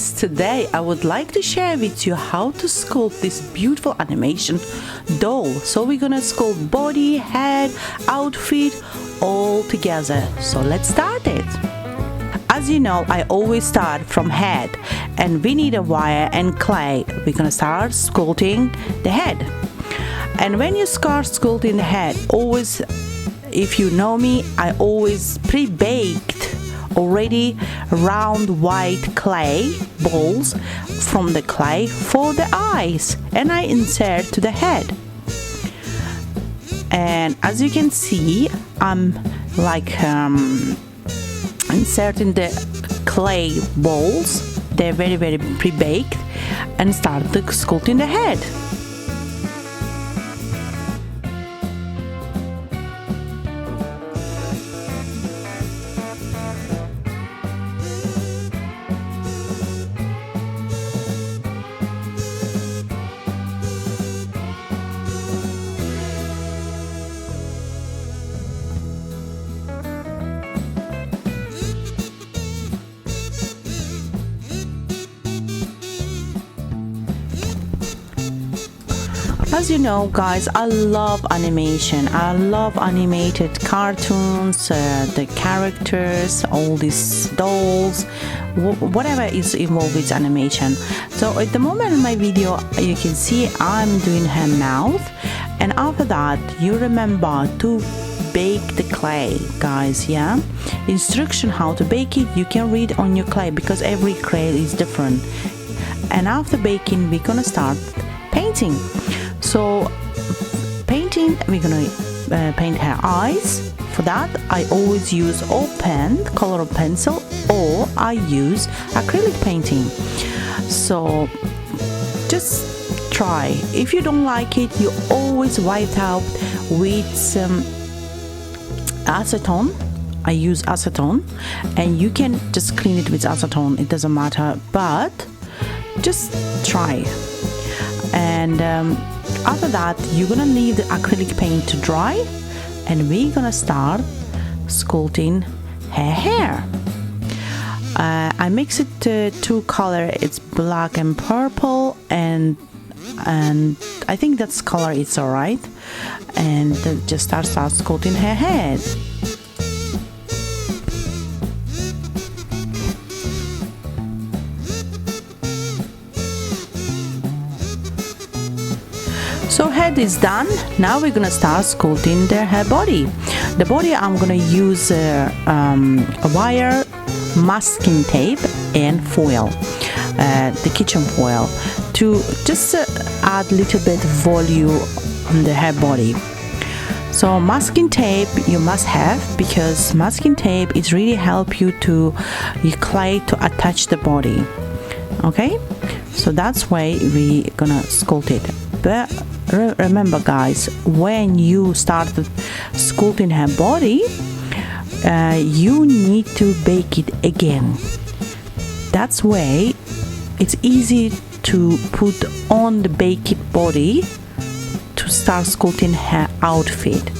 guys, today I would like to share with you how to sculpt this beautiful animation doll. So we're gonna sculpt body, head, outfit all together. So let's start it. As you know, I always start from head, and we need a wire and clay. We're gonna start sculpting the head. And when you start sculpting the head, always, if you know me, I always pre-baked already round white clay balls from the clay for the eyes, and I insert to the head. And as you can see, I'm like inserting the clay balls. They're very pre-baked, and start sculpting the head. As you know, guys, I love animation. I love animated cartoons, the characters, all these dolls, whatever is involved with animation. So at the moment in my video, you can see I'm doing her mouth, and after that you remember to bake the clay, guys. Yeah, instruction how to bake it you can read on your clay, because every clay is different. And after baking, we're gonna start painting. So painting, we're gonna paint her eyes. For that, I always use or pen, color pencil, or I use acrylic painting. So just try. If you don't like it, you always wipe out with some acetone. I use acetone, and you can just clean it with acetone. It doesn't matter, but just try. And after that, you're gonna leave the acrylic paint to dry, and we're gonna start sculpting her hair. I mix it two color. It's black and purple, and I think that's color it's alright. And just start sculpting her head. So head is done. Now we're gonna start sculpting her body. The body, I'm gonna use a wire, masking tape, and foil, the kitchen foil, to just add a little bit volume on the hair body. So masking tape you must have, because masking tape is really help you to your clay to attach the body. Okay, so that's why we gonna sculpt it. But remember, guys, when you start sculpting her body, you need to bake it again. That's way it's easy to put on the baked body to start sculpting her outfit.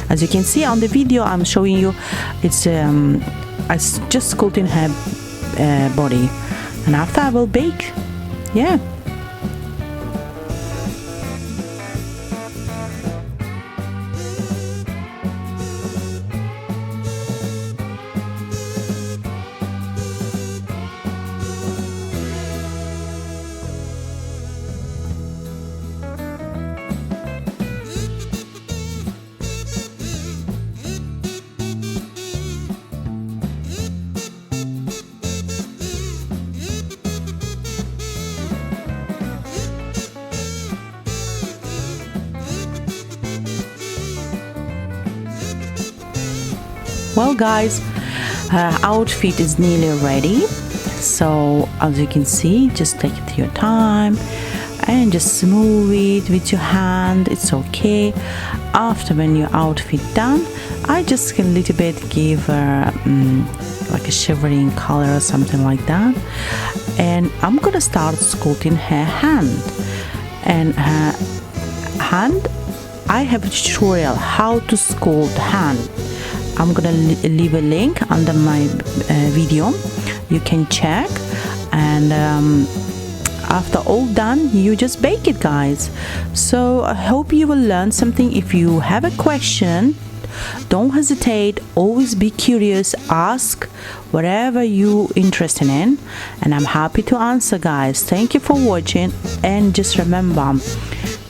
As you can see on the video I'm showing you, it's I just sculpting her body, and after I will bake. Yeah. Well, guys, outfit is nearly ready. So as you can see, just take your time and just smooth it with your hand. It's okay. After when your outfit done, I just can a little bit give like a shivering color or something like that. And I'm gonna start sculpting her hand. And her hand, I have a tutorial how to sculpt hand. I'm gonna leave a link under my video. You can check. and after all done, you just bake it, guys. So I hope you will learn something. If you have a question, don't hesitate, always be curious, ask whatever you interested in, and I'm happy to answer, guys. Thank you for watching, and just remember,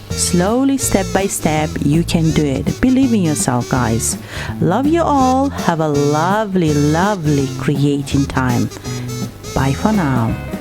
slowly, step by step, you can do it. Believe in yourself, guys. Love you all. Have a lovely creating time. Bye for now.